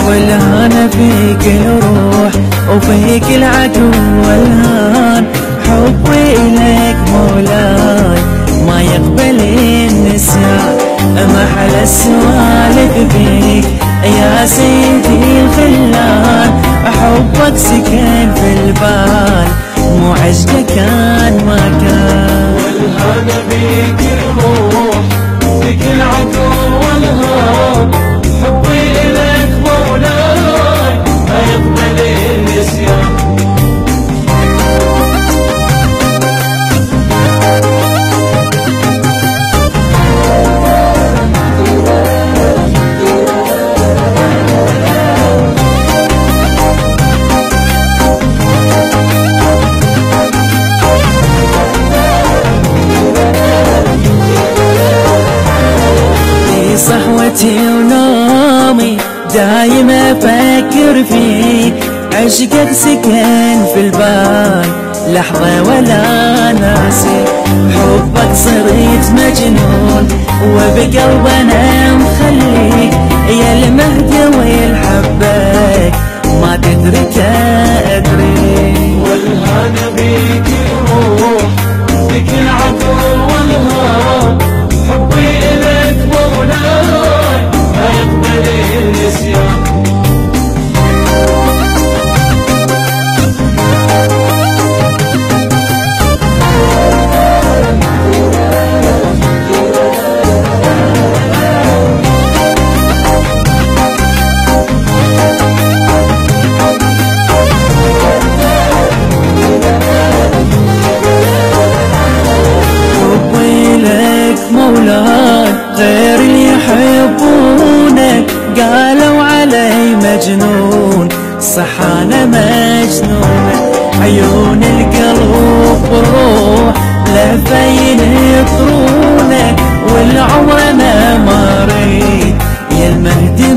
والهنا فيك الروح وفيك العدو والهان، حبي إليك مولاي ما يقبل النسيان، محل السوالف فيك يا سيدي الخلان، حبك سكن في البال مو عشقك كان ما كان. والهنا فيك الروح فيك العدو والهان، حبي إليك مولاي ما يقبل النسيان. صحوتي ونومي دايم افكر فيك، عشقك سكن في البال لحظة ولا ناسي، حبك صرت مجنون وبقلبنا مخليك، يا المهدي والحبك ما تدرك أدري. والهنا بيك الروح بك العفو والهان، حبي إليك مولاي ما يقبل النسيان. غير اللي يحبونك قالوا علي مجنون، صح انا مجنونة، عيون القلب والروح لفين يطرونك، والعمر انا ما اريد يا المهدي